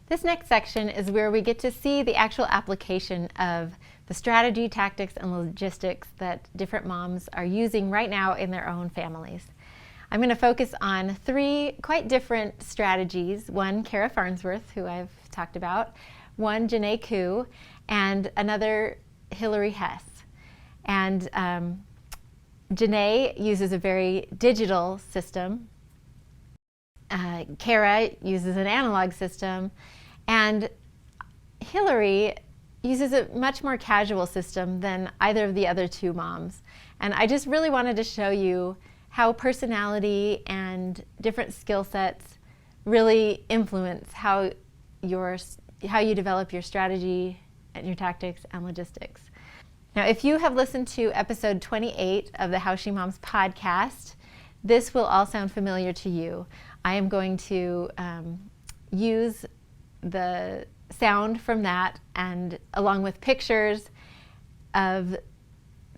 This next section is where we get to see the actual application of the strategy, tactics, and logistics that different moms are using right now in their own families. I'm going to focus on three quite different strategies. One, Cara Farnsworth, who I've talked about, one, Janae Koo, and another, Hillary Hess. And Janae uses a very digital system. Cara uses an analog system. And Hillary uses a much more casual system than either of the other two moms. And I just really wanted to show you how personality and different skill sets really influence how you develop your strategy and your tactics and logistics. Now, if you have listened to episode 28 of the How She Moms podcast, this will all sound familiar to you. I am going to use the sound from that, and along with pictures of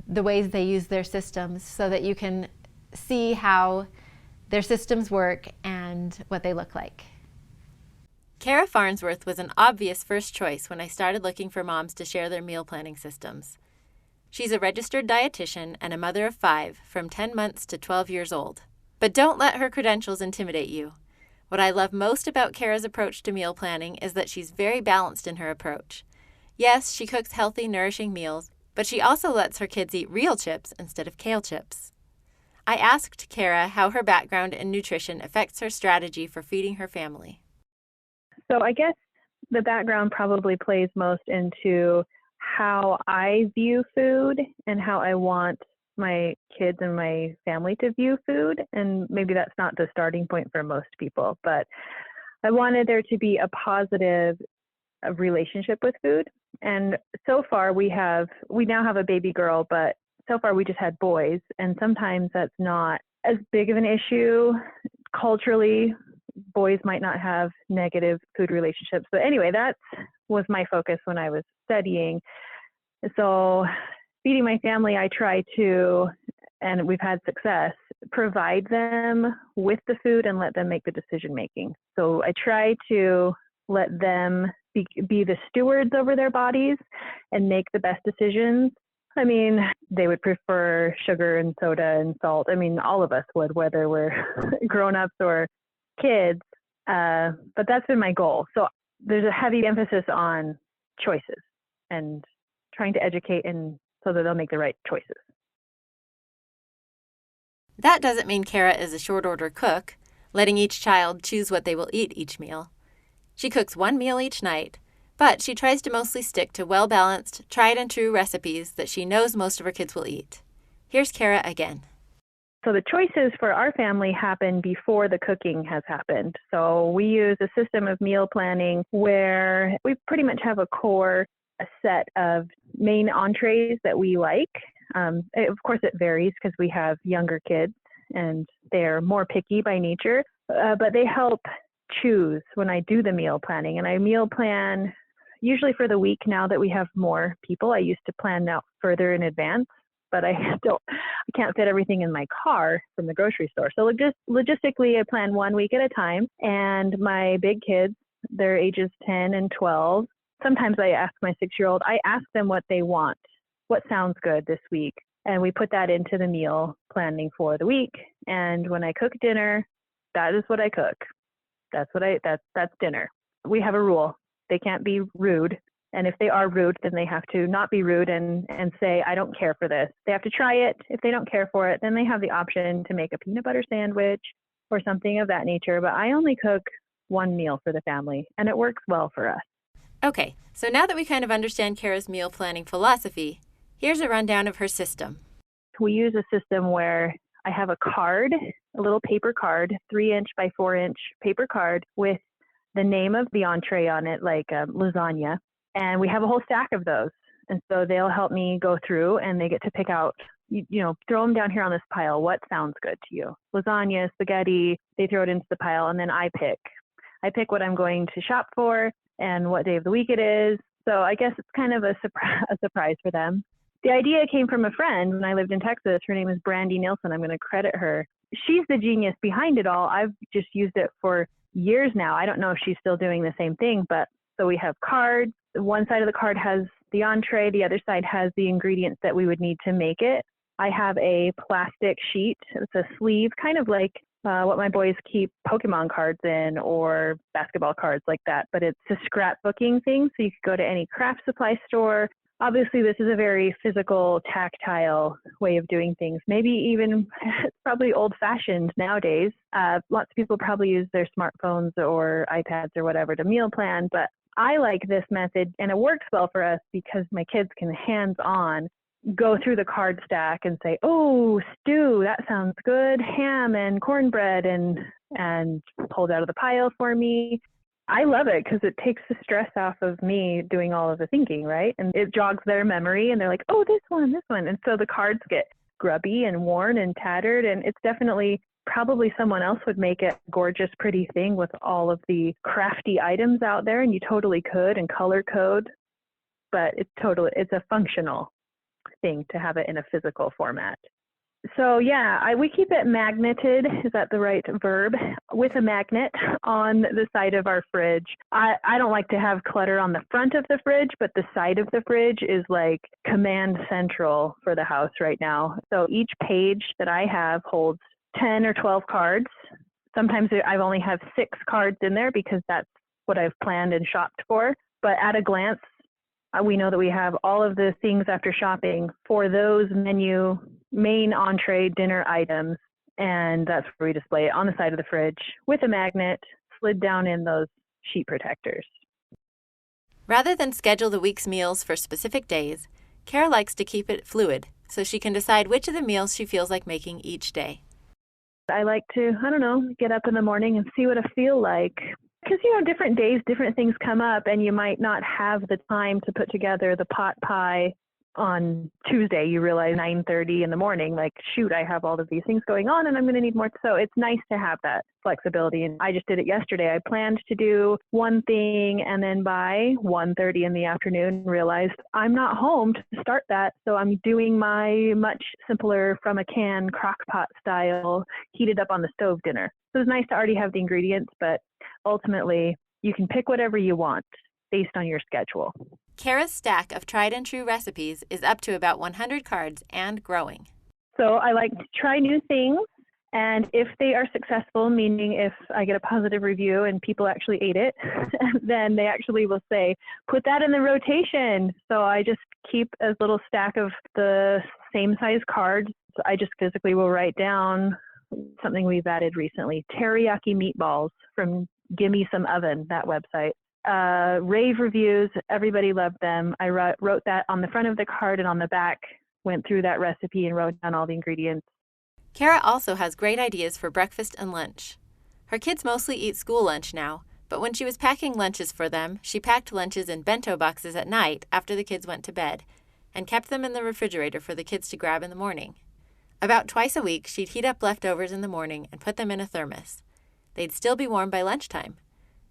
the ways they use their systems so that you can see how their systems work and what they look like. Cara Farnsworth was an obvious first choice when I started looking for moms to share their meal planning systems. She's a registered dietitian and a mother of 5 from 10 months to 12 years old. But don't let her credentials intimidate you. What I love most about Cara's approach to meal planning is that she's very balanced in her approach. Yes, she cooks healthy, nourishing meals, but she also lets her kids eat real chips instead of kale chips. I asked Cara how her background in nutrition affects her strategy for feeding her family. So I guess the background probably plays most into how I view food and how I want my kids and my family to view food. And maybe that's not the starting point for most people, but I wanted there to be a positive relationship with food. And so far we now have a baby girl, but so far we just had boys. And sometimes that's not as big of an issue culturally. Boys might not have negative food relationships. But anyway, that was my focus when I was studying. So feeding my family, I try to, and we've had success, provide them with the food and let them make the decision making. So I try to let them be the stewards over their bodies and make the best decisions. I mean, they would prefer sugar and soda and salt. I mean, all of us would, whether we're grown-ups or kids, but that's been my goal. So there's a heavy emphasis on choices and trying to educate and so that they'll make the right choices. That doesn't mean Cara is a short order cook, letting each child choose what they will eat each meal. She cooks one meal each night, but she tries to mostly stick to well-balanced, tried and true recipes that she knows most of her kids will eat. Here's Cara again. So the choices for our family happen before the cooking has happened. So we use a system of meal planning where we pretty much have a set of main entrees that we like. Of course, it varies because we have younger kids and they're more picky by nature, but they help choose when I do the meal planning. And I meal plan usually for the week now that we have more people. I used to plan out further in advance, but I can't fit everything in my car from the grocery store. So logistically, I plan 1 week at a time. And my big kids, they're ages 10 and 12. Sometimes I ask my 6-year-old, I ask them what they want, what sounds good this week. And we put that into the meal planning for the week. And when I cook dinner, that is what I cook. That's dinner. We have a rule. They can't be rude. And if they are rude, then they have to not be rude and say, I don't care for this. They have to try it. If they don't care for it, then they have the option to make a peanut butter sandwich or something of that nature. But I only cook one meal for the family, and it works well for us. Okay, so now that we kind of understand Cara's meal planning philosophy, here's a rundown of her system. We use a system where I have a card, a little paper card, 3-inch by 4-inch paper card with the name of the entree on it, like lasagna. And we have a whole stack of those. And so they'll help me go through and they get to pick out, throw them down here on this pile. What sounds good to you? Lasagna, spaghetti, they throw it into the pile and then I pick what I'm going to shop for and what day of the week it is. So I guess it's kind of a surprise for them. The idea came from a friend when I lived in Texas. Her name is Brandy Nielsen. I'm going to credit her. She's the genius behind it all. I've just used it for years now. I don't know if she's still doing the same thing, but so we have cards. One side of the card has the entree, the other side has the ingredients that we would need to make it. I have a plastic sheet. It's a sleeve, kind of like what my boys keep Pokemon cards in or basketball cards like that, but it's a scrapbooking thing. So you could go to any craft supply store. Obviously, this is a very physical, tactile way of doing things. Maybe even it's probably old-fashioned nowadays. Lots of people probably use their smartphones or iPads or whatever to meal plan, but I like this method, and it works well for us because my kids can hands-on go through the card stack and say, oh, stew, that sounds good, ham and cornbread, and pulled out of the pile for me. I love it because it takes the stress off of me doing all of the thinking, right? And it jogs their memory, and they're like, oh, this one. And so the cards get grubby and worn and tattered, and it's definitely probably someone else would make it a gorgeous, pretty thing with all of the crafty items out there, and you totally could, and color code, but it's a functional thing to have it in a physical format. So yeah, we keep it magneted, is that the right verb, with a magnet on the side of our fridge. I don't like to have clutter on the front of the fridge, but the side of the fridge is like command central for the house right now. So each page that I have holds 10 or 12 cards. Sometimes I only have 6 cards in there because that's what I've planned and shopped for. But at a glance, we know that we have all of the things after shopping for those menu, main entree, dinner items, and that's where we display it on the side of the fridge with a magnet slid down in those sheet protectors. Rather than schedule the week's meals for specific days, Cara likes to keep it fluid so she can decide which of the meals she feels like making each day. I like to, get up in the morning and see what I feel like. Because, different days, different things come up, and you might not have the time to put together the pot pie on Tuesday. You realize 9:30 in the morning, like, shoot, I have all of these things going on, and I'm going to need more. So it's nice to have that flexibility. And I just did it yesterday. I planned to do one thing, and then by 1:30 in the afternoon, realized I'm not home to start that. So I'm doing my much simpler from a can crock pot style, heated up on the stove dinner. So it's nice to already have the ingredients, but ultimately, you can pick whatever you want based on your schedule. Cara's stack of tried and true recipes is up to about 100 cards and growing. So I like to try new things, and if they are successful, meaning if I get a positive review and people actually ate it, then they actually will say, put that in the rotation. So I just keep a little stack of the same size cards. So I just physically will write down something we've added recently, teriyaki meatballs from Gimme Some Oven, that website. Rave reviews, everybody loved them. I wrote that on the front of the card, and on the back went through that recipe and wrote down all the ingredients. Cara also has great ideas for breakfast and lunch. Her kids mostly eat school lunch now, but when she was packing lunches for them, she packed lunches in bento boxes at night after the kids went to bed and kept them in the refrigerator for the kids to grab in the morning. About twice a week, she'd heat up leftovers in the morning and put them in a thermos. They'd still be warm by lunchtime.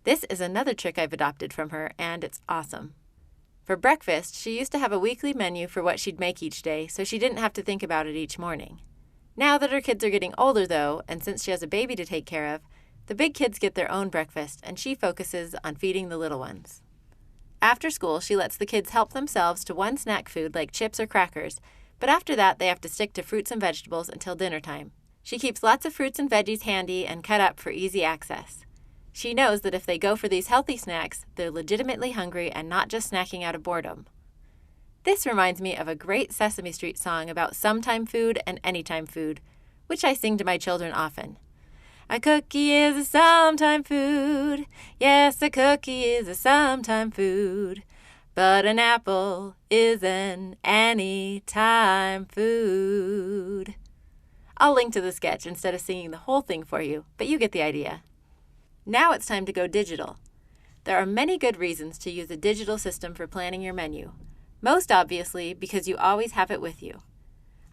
This is another trick I've adopted from her, and it's awesome. For breakfast, she used to have a weekly menu for what she'd make each day, so she didn't have to think about it each morning. Now that her kids are getting older, though, and since she has a baby to take care of, the big kids get their own breakfast, and she focuses on feeding the little ones. After school, she lets the kids help themselves to one snack food like chips or crackers, but after that, they have to stick to fruits and vegetables until dinner time. She keeps lots of fruits and veggies handy and cut up for easy access. She knows that if they go for these healthy snacks, they're legitimately hungry and not just snacking out of boredom. This reminds me of a great Sesame Street song about sometime food and anytime food, which I sing to my children often. A cookie is a sometime food. Yes, a cookie is a sometime food. But an apple is an anytime food. I'll link to the sketch instead of singing the whole thing for you, but you get the idea. Now it's time to go digital. There are many good reasons to use a digital system for planning your menu. Most obviously because you always have it with you.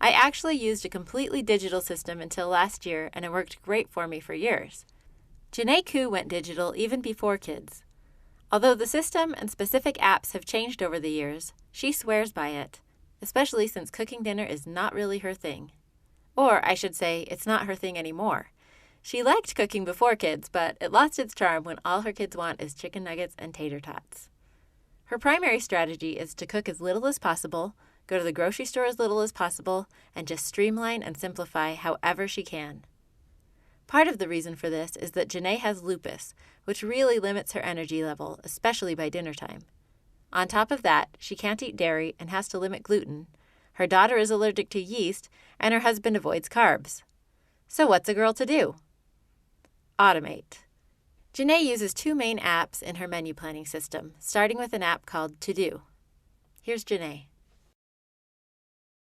I actually used a completely digital system until last year, and it worked great for me for years. Janae Koo went digital even before kids. Although the system and specific apps have changed over the years, she swears by it, especially since cooking dinner is not really her thing. Or, I should say, it's not her thing anymore. She liked cooking before kids, but it lost its charm when all her kids want is chicken nuggets and tater tots. Her primary strategy is to cook as little as possible, go to the grocery store as little as possible, and just streamline and simplify however she can. Part of the reason for this is that Janae has lupus, which really limits her energy level, especially by dinner time. On top of that, she can't eat dairy and has to limit gluten. Her daughter is allergic to yeast, and her husband avoids carbs. So what's a girl to do? Automate. Janae uses 2 main apps in her menu planning system, starting with an app called To Do. Here's Janae.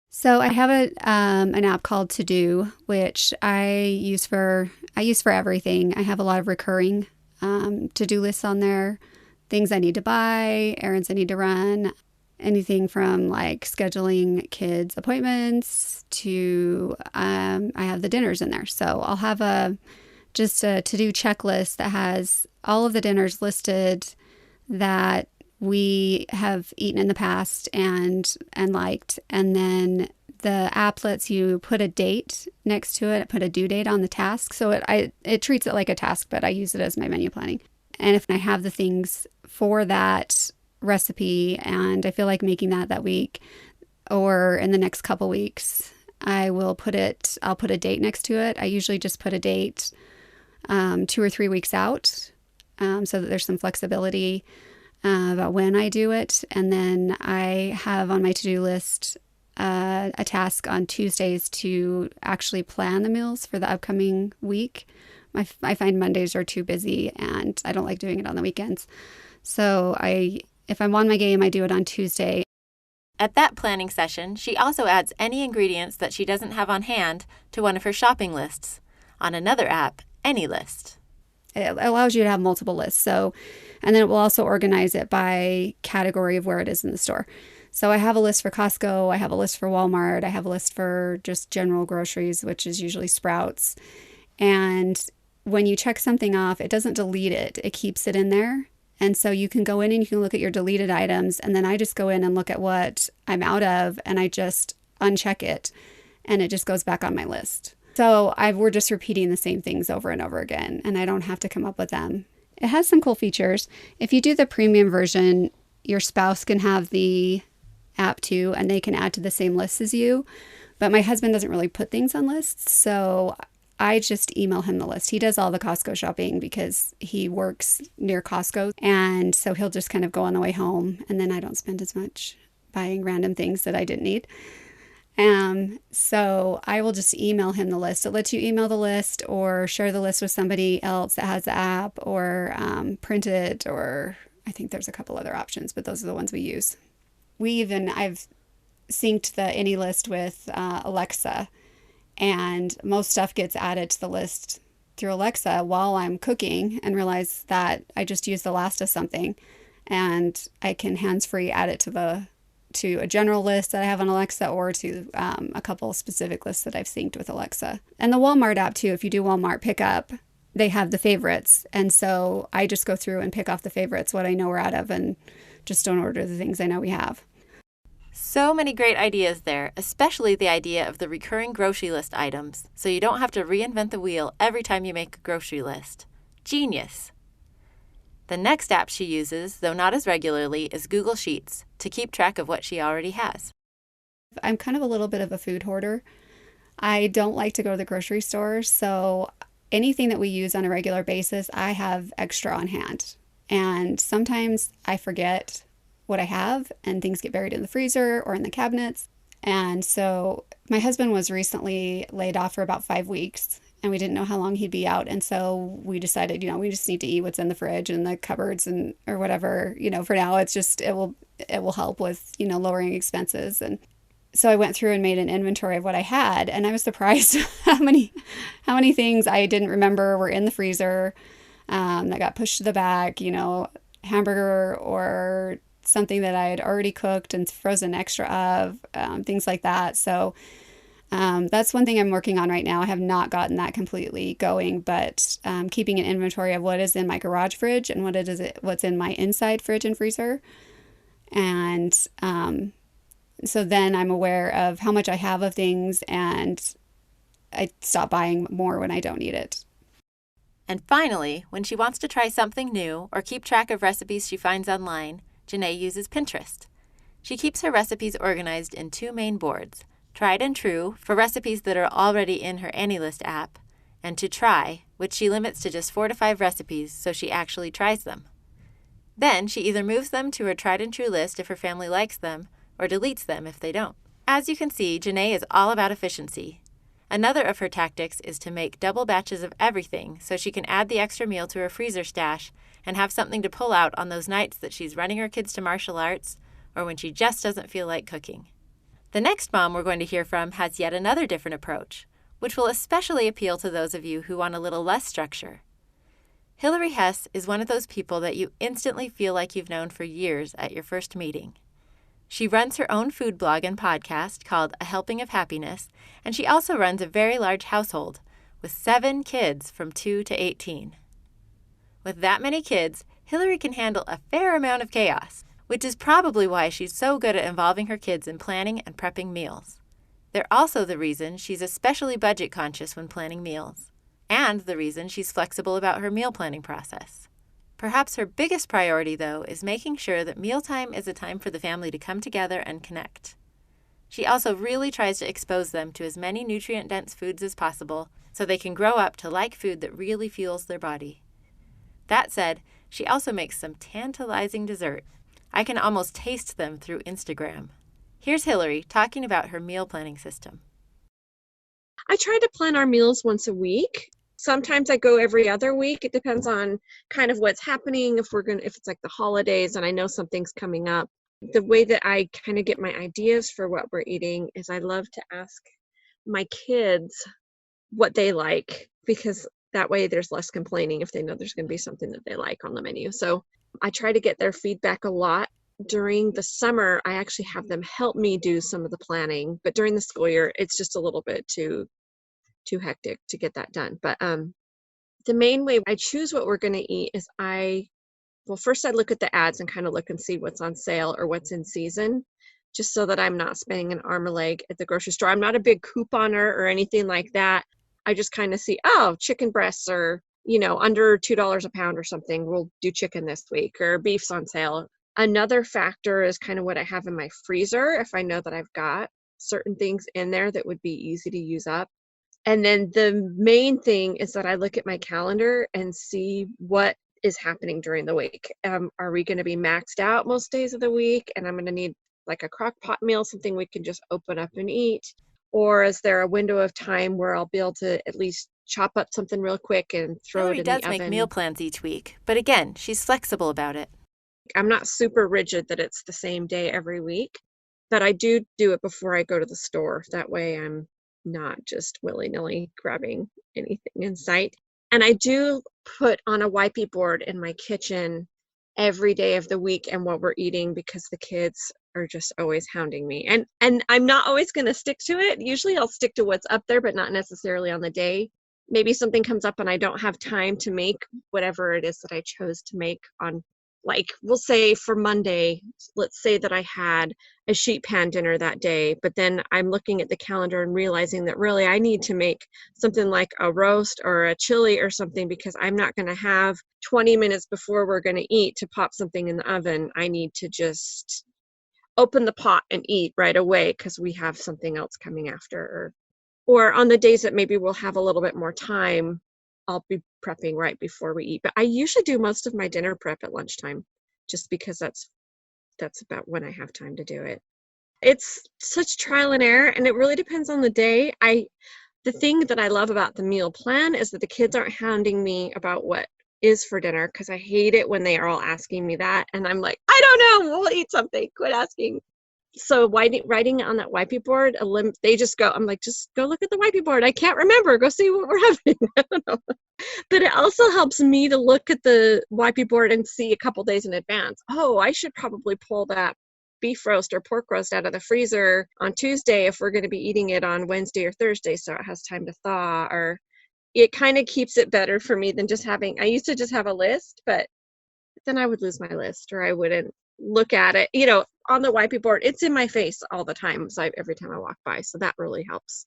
So I have an app called To Do, which I use for everything. I have a lot of recurring to-do lists on there, things I need to buy, errands I need to run, anything from like scheduling kids' appointments to I have the dinners in there. So I'll have just a to-do checklist that has all of the dinners listed that we have eaten in the past and liked. And then the app lets you put a date next to it, put a due date on the task. So it treats it like a task, but I use it as my menu planning. And if I have the things for that recipe and I feel like making that week or in the next couple weeks, I'll put a date next to it. I usually just put a date 2 or 3 weeks out so that there's some flexibility about when I do it. And then I have on my to-do list a task on Tuesdays to actually plan the meals for the upcoming week. I find Mondays are too busy and I don't like doing it on the weekends. So if I'm on my game, I do it on Tuesday. At that planning session, she also adds any ingredients that she doesn't have on hand to one of her shopping lists. On another app, Any List. It allows you to have multiple lists. And then it will also organize it by category of where it is in the store. So I have a list for Costco. I have a list for Walmart. I have a list for just general groceries, which is usually Sprouts. And when you check something off, it doesn't delete it. It keeps it in there. And so you can go in and you can look at your deleted items. And then I just go in and look at what I'm out of and I just uncheck it. And it just goes back on my list. So we're just repeating the same things over and over again, and I don't have to come up with them. It has some cool features. If you do the premium version, your spouse can have the app too, and they can add to the same list as you. But my husband doesn't really put things on lists, so I just email him the list. He does all the Costco shopping because he works near Costco, and so he'll just kind of go on the way home, and then I don't spend as much buying random things that I didn't need. So I will just email him the list. It lets you email the list or share the list with somebody else that has the app or print it, or I think there's a couple other options, but those are the ones we use. I've synced the Any List with Alexa, and most stuff gets added to the list through Alexa while I'm cooking and realize that I just used the last of something, and I can hands-free add it to a general list that I have on Alexa or to a couple specific lists that I've synced with Alexa. And the Walmart app too, if you do Walmart pickup, they have the favorites. And so I just go through and pick off the favorites, what I know we're out of, and just don't order the things I know we have. So many great ideas there, especially the idea of the recurring grocery list items, so you don't have to reinvent the wheel every time you make a grocery list. Genius! The next app she uses, though not as regularly, is Google Sheets to keep track of what she already has. I'm kind of a little bit of a food hoarder. I don't like to go to the grocery store, so anything that we use on a regular basis, I have extra on hand. And sometimes I forget what I have and things get buried in the freezer or in the cabinets. And so my husband was recently laid off for about 5 weeks. And we didn't know how long he'd be out. And so we decided, we just need to eat what's in the fridge and the cupboards or whatever, for now it's just, it will help with, lowering expenses. And so I went through and made an inventory of what I had. And I was surprised how many things I didn't remember were in the freezer that got pushed to the back, hamburger or something that I had already cooked and frozen extra of, things like that. So that's one thing I'm working on right now. I have not gotten that completely going, but keeping an inventory of what is in my garage fridge and what's in my inside fridge and freezer. And so then I'm aware of how much I have of things, and I stop buying more when I don't need it. And finally, when she wants to try something new or keep track of recipes she finds online, Janae uses Pinterest. She keeps her recipes organized in 2 main boards, Tried and True for recipes that are already in her AnyList app, and To Try, which she limits to just 4 to 5 recipes so she actually tries them. Then she either moves them to her Tried and True list if her family likes them, or deletes them if they don't. As you can see, Janae is all about efficiency. Another of her tactics is to make double batches of everything so she can add the extra meal to her freezer stash and have something to pull out on those nights that she's running her kids to martial arts or when she just doesn't feel like cooking. The next mom we're going to hear from has yet another different approach, which will especially appeal to those of you who want a little less structure. Hillary Hess is one of those people that you instantly feel like you've known for years at your first meeting. She runs her own food blog and podcast called A Helping of Happiness, and she also runs a very large household with 7 kids from 2 to 18. With that many kids, Hillary can handle a fair amount of chaos, which is probably why she's so good at involving her kids in planning and prepping meals. They're also the reason she's especially budget conscious when planning meals, and the reason she's flexible about her meal planning process. Perhaps her biggest priority, though, is making sure that mealtime is a time for the family to come together and connect. She also really tries to expose them to as many nutrient-dense foods as possible so they can grow up to like food that really fuels their body. That said, she also makes some tantalizing dessert. I can almost taste them through Instagram. Here's Hillary talking about her meal planning system. I try to plan our meals once a week. Sometimes I go every other week. It depends on kind of what's happening. If it's like the holidays and I know something's coming up. The way that I kind of get my ideas for what we're eating is I love to ask my kids what they like, because that way there's less complaining if they know there's going to be something that they like on the menu. So I try to get their feedback a lot. During the summer, I actually have them help me do some of the planning, but during the school year, it's just a little bit too hectic to get that done. But the main way I choose what we're going to eat is first I look at the ads and kind of look and see what's on sale or what's in season, just so that I'm not spending an arm and a leg at the grocery store. I'm not a big couponer or anything like that. I just kind of see, chicken breasts are, under $2 a pound or something. We'll do chicken this week, or beef's on sale. Another factor is kind of what I have in my freezer. If I know that I've got certain things in there that would be easy to use up. And then the main thing is that I look at my calendar and see what is happening during the week. Are we going to be maxed out most days of the week? And I'm going to need like a crock pot meal, something we can just open up and eat. Or is there a window of time where I'll be able to at least chop up something real quick and throw Hillary it in the oven? does make meal plans each week, but again, she's flexible about it. I'm not super rigid that it's the same day every week, but I do it before I go to the store. That way I'm not just willy-nilly grabbing anything in sight. And I do put on a wipey board in my kitchen every day of the week and what we're eating, because the kids are just always hounding me. And I'm not always going to stick to it. Usually I'll stick to what's up there, but not necessarily on the day. Maybe something comes up and I don't have time to make whatever it is that I chose to make on, like, we'll say for Monday, let's say that I had a sheet pan dinner that day, but then I'm looking at the calendar and realizing that really I need to make something like a roast or a chili or something, because I'm not going to have 20 minutes before we're going to eat to pop something in the oven. I need to just open the pot and eat right away because we have something else coming after. Or on the days that maybe we'll have a little bit more time, I'll be prepping right before we eat. But I usually do most of my dinner prep at lunchtime, just because that's about when I have time to do it. It's such trial and error, and it really depends on the day. The thing that I love about the meal plan is that the kids aren't hounding me about what is for dinner, because I hate it when they are all asking me that, and I'm like, I don't know, we'll eat something, quit asking. So writing on that wipey board, they just go, I'm like, just go look at the wipey board. I can't remember. Go see what we're having. I don't know. But it also helps me to look at the wipey board and see a couple days in advance. Oh, I should probably pull that beef roast or pork roast out of the freezer on Tuesday if we're going to be eating it on Wednesday or Thursday, so it has time to thaw. Or it kind of keeps it better for me than just I used to just have a list, but then I would lose my list, or I wouldn't look at it, on the wipey board. It's in my face all the time, so every time I walk by, so that really helps.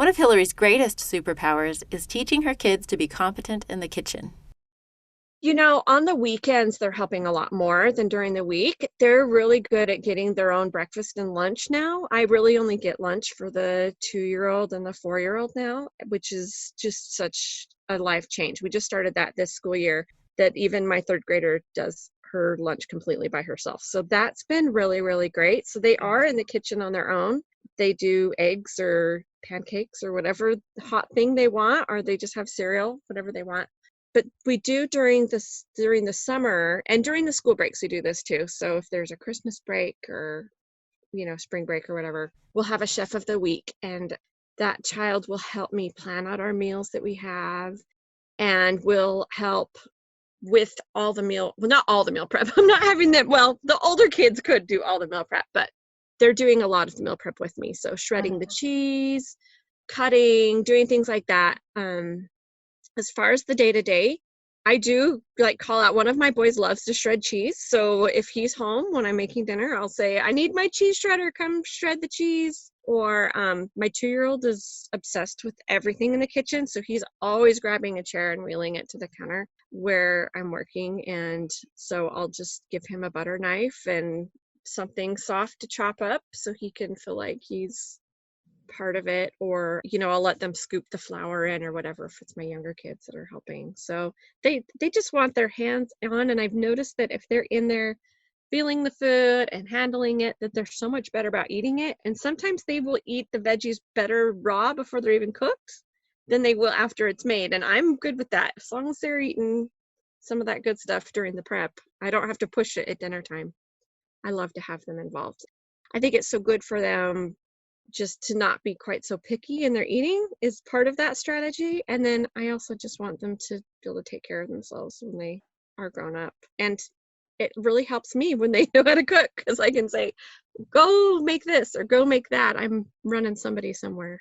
One of Hillary's greatest superpowers is teaching her kids to be competent in the kitchen. On the weekends, they're helping a lot more than during the week. They're really good at getting their own breakfast and lunch now. I really only get lunch for the 2-year-old and the 4-year-old now, which is just such a life change. We just started that this school year, that even my 3rd grader does her lunch completely by herself. So that's been really, really great. So they are in the kitchen on their own. They do eggs or pancakes or whatever hot thing they want, or they just have cereal, whatever they want. But we do during the summer and during the school breaks, we do this too. So if there's a Christmas break or, spring break or whatever, we'll have a chef of the week, and that child will help me plan out our meals that we have, and will help with all the meal, well, not all the meal prep. I'm not having them. Well, the older kids could do all the meal prep, but they're doing a lot of the meal prep with me. So shredding the cheese, cutting, doing things like that. As far as the day-to-day, I do call out. One of my boys loves to shred cheese. So if he's home when I'm making dinner, I'll say, I need my cheese shredder, come shred the cheese. Or my 2-year-old is obsessed with everything in the kitchen. So he's always grabbing a chair and wheeling it to the counter where I'm working. And so I'll just give him a butter knife and something soft to chop up so he can feel like he's part of it. Or I'll let them scoop the flour in or whatever if it's my younger kids that are helping. So they just want their hands on, and I've noticed that if they're in there feeling the food and handling it, that they're so much better about eating it. And sometimes they will eat the veggies better raw before they're even cooked than they will after it's made, and I'm good with that as long as they're eating some of that good stuff during the prep. I don't have to push it at dinner time. I love to have them involved. I think it's so good for them just to not be quite so picky in their eating is part of that strategy. And then I also just want them to be able to take care of themselves when they are grown up. And it really helps me when they know how to cook, because I can say, go make this or go make that. I'm running somebody somewhere.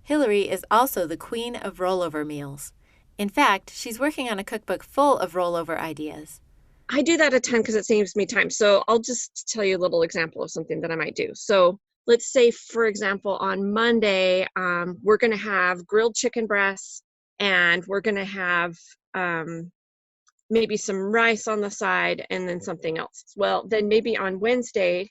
Hillary is also the queen of rollover meals. In fact, she's working on a cookbook full of rollover ideas. I do that a ton because it saves me time. So I'll just tell you a little example of something that I might do. So let's say, for example, on Monday, we're going to have grilled chicken breasts, and we're going to have maybe some rice on the side and then something else. Well, then maybe on Wednesday,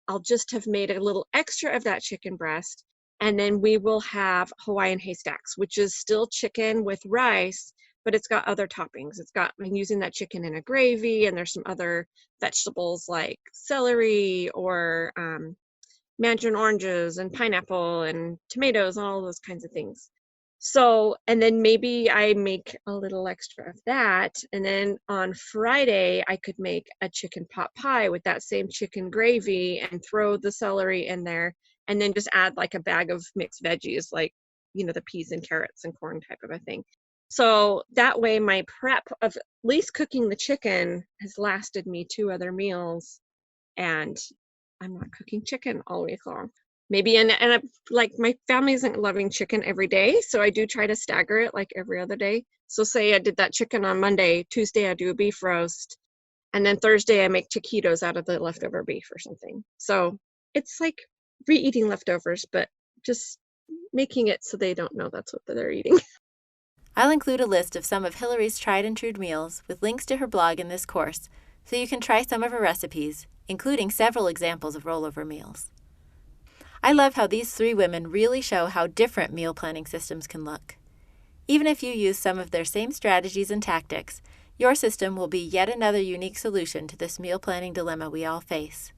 I'll just have made a little extra of that chicken breast, and then we will have Hawaiian haystacks, which is still chicken with rice, but it's got other toppings. I'm using that chicken in a gravy, and there's some other vegetables like celery or mandarin oranges and pineapple and tomatoes and all those kinds of things. So, and then maybe I make a little extra of that. And then on Friday, I could make a chicken pot pie with that same chicken gravy and throw the celery in there, and then just add like a bag of mixed veggies, like, the peas and carrots and corn type of a thing. So that way my prep of at least cooking the chicken has lasted me 2 other meals, and I'm not cooking chicken all week long. Maybe, and like my family isn't loving chicken every day, so I do try to stagger it like every other day. So say I did that chicken on Monday, Tuesday I do a beef roast, and then Thursday I make taquitos out of the leftover beef or something. So it's like re-eating leftovers, but just making it so they don't know that's what they're eating. I'll include a list of some of Hillary's tried and true meals with links to her blog in this course, so you can try some of her recipes, including several examples of rollover meals. I love how these 3 women really show how different meal planning systems can look. Even if you use some of their same strategies and tactics, your system will be yet another unique solution to this meal planning dilemma we all face.